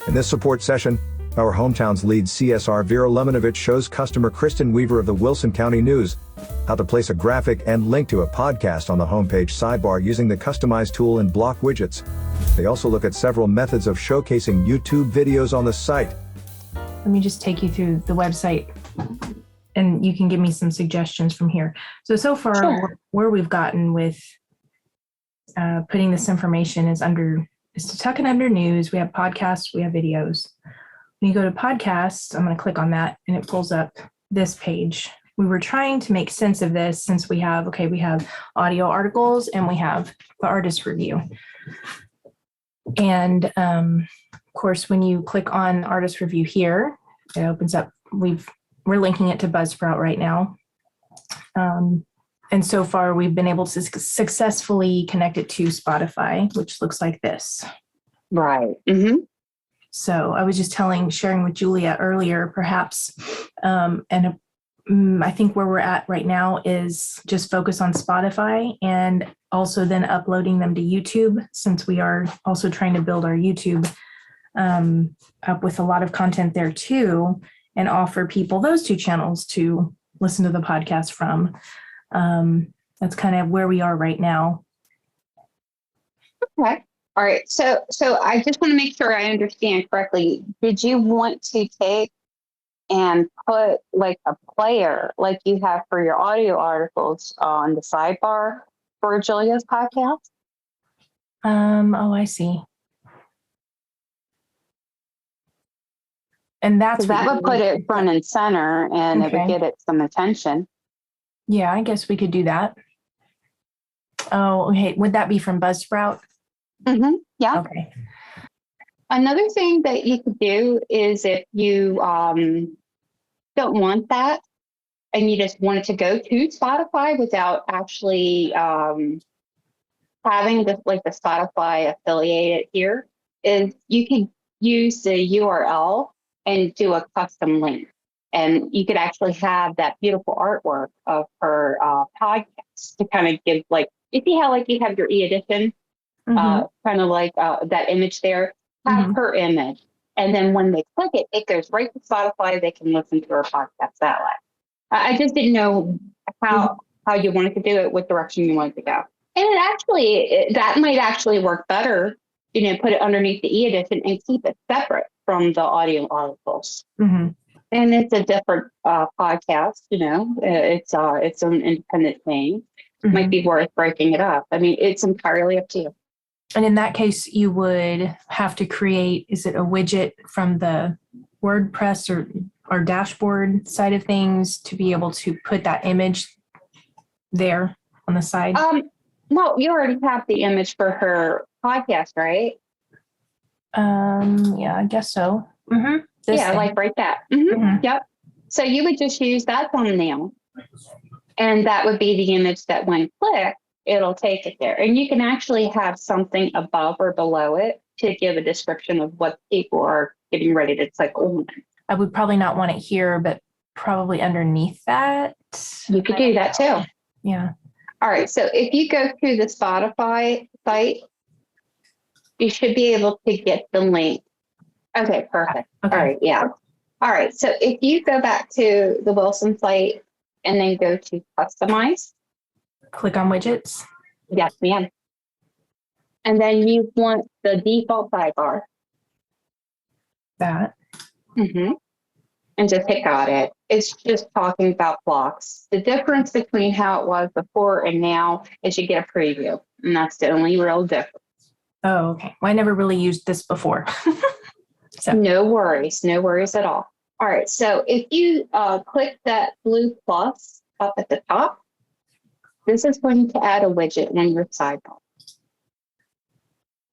In this support session, our hometown's lead CSR Vera Lemonovich shows customer Kristen Weaver of the Wilson County News how to place a graphic and link to a podcast on the homepage sidebar using the customized tool in block widgets. They also look at several methods of showcasing YouTube videos on the site. Let me just take you through the website and you can give me some suggestions from here. So far, Sure. where we've gotten with putting this information is to tuck it under news. We have podcasts, we have videos. When you go to podcasts, I'm going to click on that and it pulls up this page. We were trying to make sense of this since we have audio articles and we have the artist review. And of course, when you click on artist review here, it opens up, we're linking it to Buzzsprout right now. And so far we've been able to successfully connect it to Spotify, which looks like this. Right. Mm-hmm. So I was just sharing with Julia earlier, perhaps, I think where we're at right now is just focus on Spotify and also then uploading them to YouTube, since we are also trying to build our YouTube up with a lot of content there too, and offer people those two channels to listen to the podcast from. That's kind of where we are right now. Okay. All right. So I just want to make sure I understand correctly. Did you want to take and put like a player like you have for your audio articles on the sidebar for Julia's podcast? Oh, I see. And that's that would put it front and center and it would get it some attention. Yeah, I guess we could do that. Oh, okay. Would that be from Buzzsprout? Mm-hmm. Yeah. Okay. Another thing that you could do is if you don't want that and you just want it to go to Spotify without actually having the Spotify affiliated here, is you can use the URL and do a custom link. And you could actually have that beautiful artwork of her podcast to kind of give, like, you see how like you have your e-edition, kind of like that image there, have her image. And then when they click it, it goes right to Spotify. They can listen to her podcast that way. I just didn't know how you wanted to do it, what direction you wanted to go. And that might actually work better, put it underneath the e-edition and keep it separate from the audio articles. Mm-hmm. And it's a different podcast, it's an independent thing. Might be worth breaking it up. I mean, it's entirely up to you. And in that case, you would have to create, is it a widget from the WordPress or dashboard side of things to be able to put that image there on the side? Well, you already have the image for her podcast, right? Yeah, I guess so. Mm-hmm. Yeah, thing. Like right that. Mm-hmm. Mm-hmm. Yep. So you would just use that thumbnail, and that would be the image that when clicked, it'll take it there. And you can actually have something above or below it to give a description of what people are getting ready to click on. I would probably not want it here, but probably underneath that. You could do that too. Yeah. All right. So if you go to the Spotify site, you should be able to get the link. Okay, perfect. Okay. All right, yeah. All right, so if you go back to the Wilson site and then go to customize. Click on widgets. Yes, ma'am. And then you want the default sidebar. That. Mm-hmm. And just hit got it. It's just talking about blocks. The difference between how it was before and now is you get a preview. And that's the only real difference. Oh, okay. Well, I never really used this before. So. No worries at all. All right, so if you click that blue plus up at the top, this is going to add a widget in your sidebar.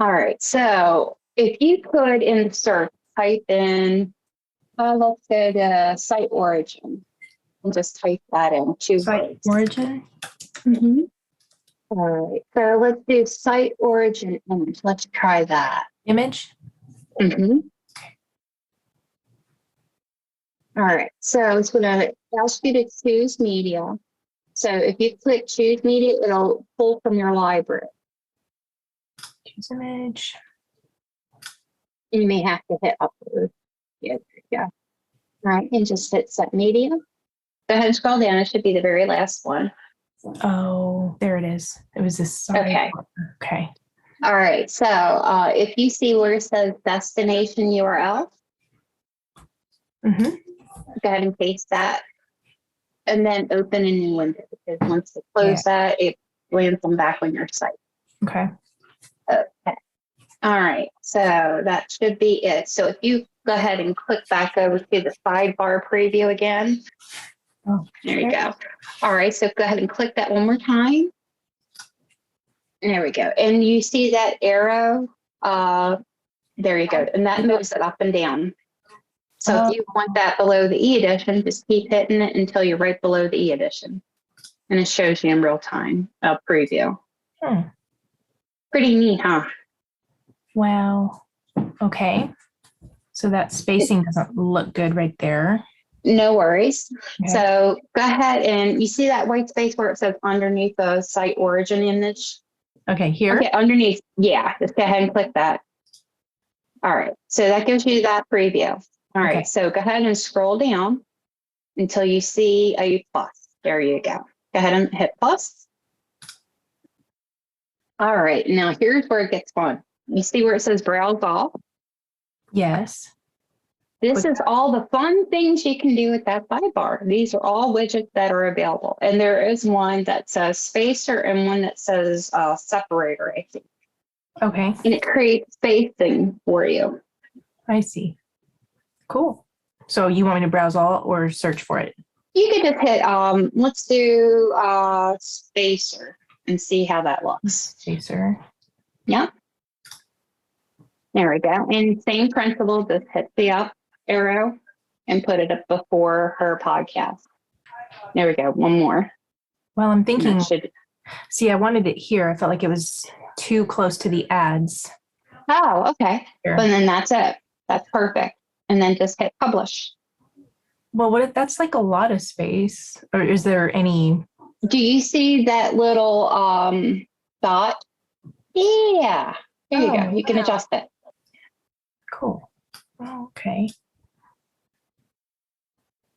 All right, so if you could in the search type in, let's say the site origin, and just type that in. Site origin? Mm-hmm. All right, so let's do site origin image. Let's try that. Image? Mm-hmm. All right, so it's going to ask you to choose media. So if you click choose media, it'll pull from your library. Choose image. You may have to hit upload. Yeah, there you go. All right, and just hit set media. Go ahead and scroll down. It should be the very last one. Oh, there it is. It was this side. Okay. Okay. All right. So if you see where it says destination URL, Mm-hmm. go ahead and paste that. And then open a new window, because once you close that, it lands them back on your site. Okay. Okay. All right. So that should be it. So if you go ahead and click back over to the sidebar preview again. Oh, there you go. All right. So go ahead and click that one more time. There we go. And you see that arrow? There you go. And that moves it up and down. So if you want that below the e-edition, just keep hitting it until you're right below the e-edition. And it shows you in real time, preview. Pretty neat, huh? Wow. Okay. So that spacing doesn't look good right there. No worries. Okay. So go ahead and you see that white space where it says underneath the site origin image? Okay, here. Okay, underneath. Yeah, just go ahead and click that. All right. So that gives you that preview. All right. Okay. So go ahead and scroll down until you see a plus. There you go. Go ahead and hit plus. All right. Now here's where it gets fun. You see where it says browse all? Yes. This is all the fun things you can do with that sidebar. These are all widgets that are available. And there is one that says spacer and one that says separator, I think. Okay. And it creates spacing for you. I see. Cool. So you want me to browse all or search for it? You could just hit, let's do spacer and see how that looks. Spacer. Yep. There we go. And same principle, just hit the up arrow and put it up before her podcast. There we go. One more. Well, I'm thinking, Should... see, I wanted it here. I felt like it was too close to the ads. Oh, okay. Here. But then that's it. That's perfect. And then just hit publish. Well, what if that's like a lot of space? Or is there any? Do you see that little dot? Yeah. There you go. You can adjust it. Cool. Okay.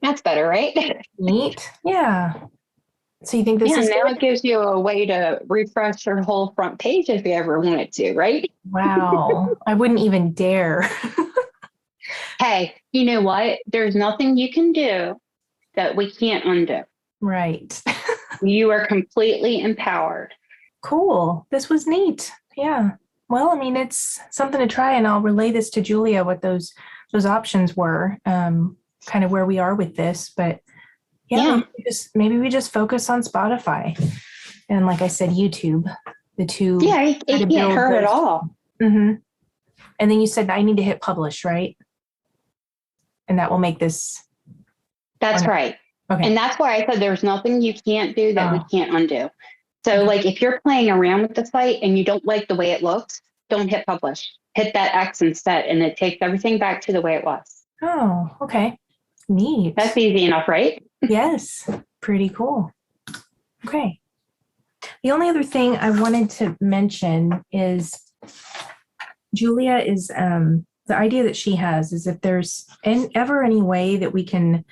That's better, right? Neat. Yeah. So you think this is now good? it gives you a way to refresh your whole front page if you ever wanted to, right? Wow. I wouldn't even dare. Hey, you know what? There's nothing you can do that we can't undo. Right. You are completely empowered. Cool. This was neat. Yeah. Well, I mean, it's something to try, and I'll relay this to Julia, what those options were, kind of where we are with this. But yeah. Maybe we just focus on Spotify. And like I said, YouTube, the two. Yeah, it can't hurt at all. Mm-hmm. And then you said I need to hit publish, right? And that will make this. That's right. Okay. And that's why I said there's nothing you can't do that we can't undo. So like if you're playing around with the site and you don't like the way it looks, don't hit publish. Hit that X instead, and it takes everything back to the way it was. Oh, okay. Neat. That's easy enough, right? Yes. Pretty cool. Okay. The only other thing I wanted to mention is Julia is the idea that she has is if there's ever any way that we can,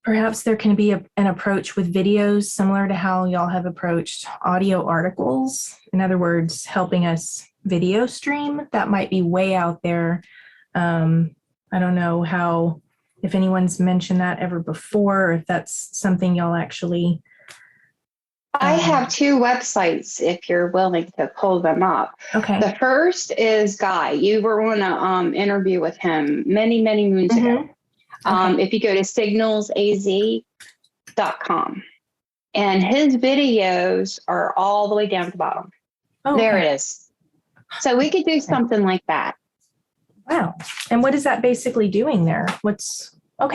perhaps there can be an approach with videos similar to how y'all have approached audio articles. In other words, helping us video stream. That might be way out there. I don't know if anyone's mentioned that ever before, or if that's something y'all actually. I have two websites if you're willing to pull them up. Okay. The first is Guy. You were on an interview with him many, many moons ago. Okay. If you go to signalsaz.com, and his videos are all the way down to the bottom. Oh, there it is. So we could do something like that. Wow. And what is that basically doing there? These are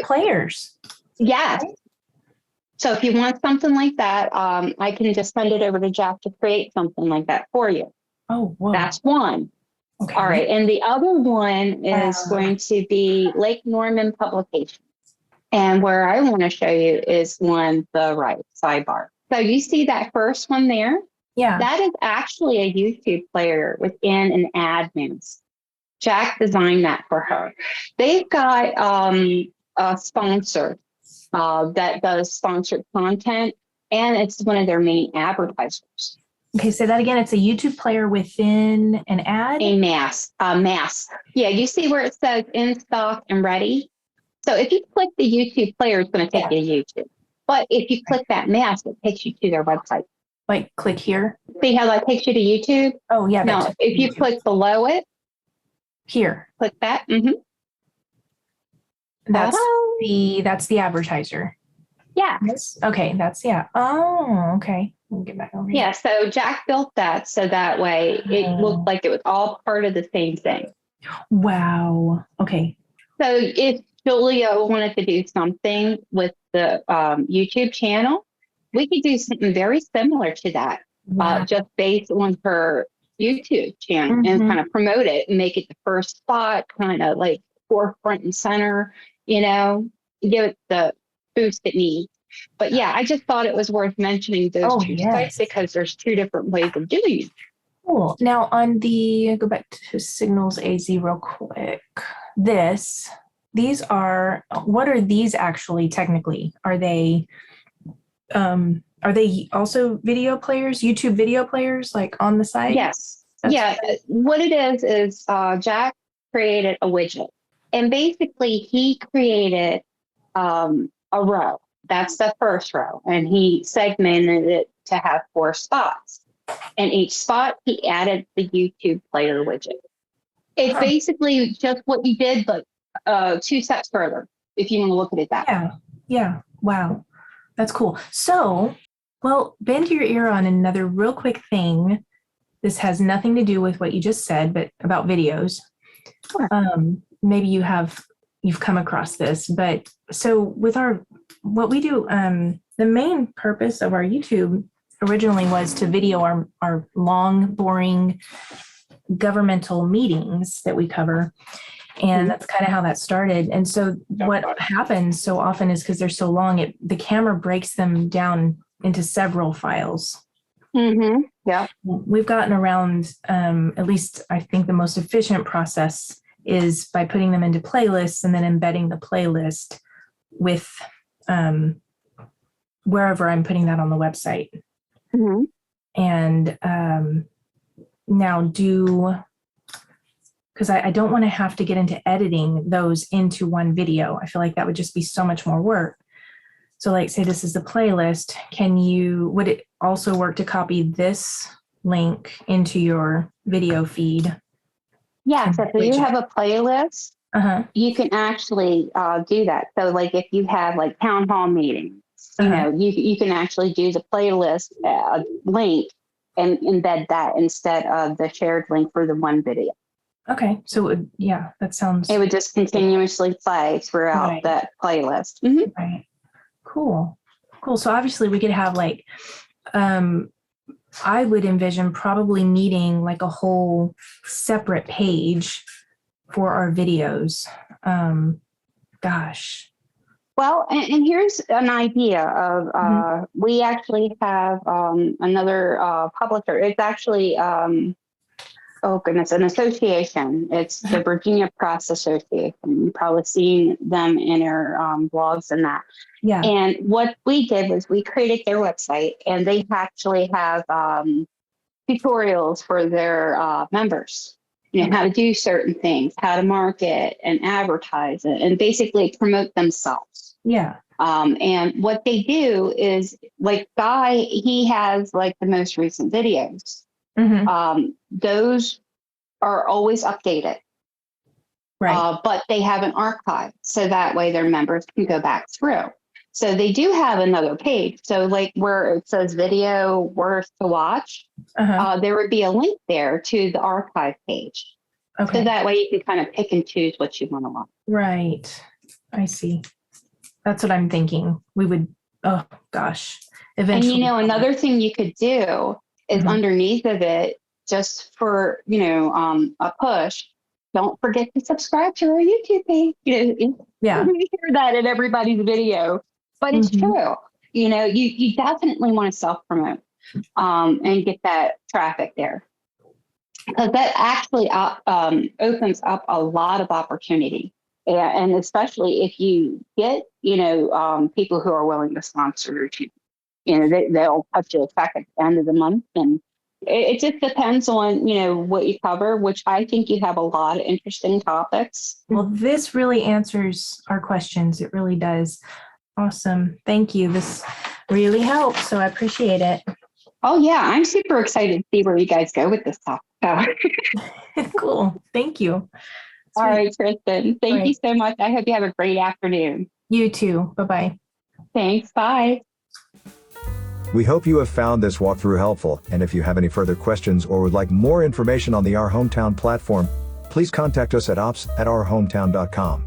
players. Yes. So if you want something like that, I can just send it over to Jack to create something like that for you. Oh, whoa. That's one. Okay. All right. And the other one is going to be Lake Norman Publications. And where I want to show you is the right sidebar. So you see that first one there? Yeah. That is actually a YouTube player within an admin. Jack designed that for her. They've got a sponsor that does sponsored content, and it's one of their main advertisers. Okay, say that again. It's a YouTube player within an ad? A mask. Yeah, you see where it says in stock and ready? So if you click the YouTube player, it's going to take you to YouTube. But if you click that mask, it takes you to their website. Like click here? See how that takes you to YouTube? Oh, yeah. No, if you click below it. Here. Click that. Mm-hmm. That's the advertiser. Yeah. Yes. Okay. Oh, okay. We'll get back over here. Yeah. So Jack built that so that way it looked like it was all part of the same thing. Wow. Okay. So if Julia wanted to do something with the YouTube channel, we could do something very similar to that, just based on her YouTube channel and kind of promote it and make it the first spot, kind of like forefront and center, give it the boost it needs. But yeah, I just thought it was worth mentioning those two sites because there's two different ways of doing it. Cool. Now go back to Signals AZ real quick. What are these actually technically? Are they also video players, YouTube video players, like on the site? Yes. What it is Jack created a widget, and basically he created a row. That's the first row, and he segmented it to have 4 spots. And each spot he added the YouTube player widget. It's basically just what you did, but 2 steps further, if you want to look at it that way. Yeah. Wow. That's cool. So, well, bend your ear on another real quick thing. This has nothing to do with what you just said, but about videos. Sure. Maybe you've come across this, but so with what we do, the main purpose of our YouTube originally was to video our long, boring governmental meetings that we cover. And that's kind of how that started. And so what happens so often is because they're so long, the camera breaks them down into several files. Yeah. We've gotten around, at least I think the most efficient process is by putting them into playlists and then embedding the playlist with wherever I'm putting that on the website. And now because I don't want to have to get into editing those into one video. I feel like that would just be so much more work. So like, say this is the playlist. Would it also work to copy this link into your video feed? Yeah, so if you have a playlist, you can actually do that. So like if you have like town hall meetings, you can actually do the playlist link and embed that instead of the shared link for the one video. Okay. So it would just continuously play throughout that playlist. Right. Cool. So obviously we could have like, I would envision probably needing like a whole separate page for our videos. Gosh. Well, and here's an idea of, we actually have another publisher. It's actually, an association. It's the Virginia Press Association. You've probably seen them in their blogs and that. Yeah. And what we did was we created their website, and they actually have tutorials for their members. How to do certain things, how to market and advertise it, and basically promote themselves. Yeah. And what they do is, like Guy, he has like the most recent videos. Those are always updated. Right. But they have an archive, so that way their members can go back through. So they do have another page. So like where it says video worth to watch, there would be a link there to the archive page. Okay. So that way you can kind of pick and choose what you want to watch. Right. I see. That's what I'm thinking. We would, oh gosh. Eventually. And another thing you could do is underneath of it, just for, a push, don't forget to subscribe to our YouTube page. Yeah. We hear that in everybody's video, but it's true. You definitely want to self-promote and get that traffic there. because that actually opens up a lot of opportunity. And especially if you get, people who are willing to sponsor you, they'll cut you a check at the end of the month. And it just depends on, what you cover, which I think you have a lot of interesting topics. Well, this really answers our questions. It really does. Awesome. Thank you. This really helps. So I appreciate it. Oh, yeah. I'm super excited to see where you guys go with this topic. Cool. Thank you. All right, Kristen. Thank you so much. I hope you have a great afternoon. You too. Bye-bye. Thanks. Bye. We hope you have found this walkthrough helpful, and if you have any further questions or would like more information on the Our Hometown platform, please contact us at ops@ourhometown.com.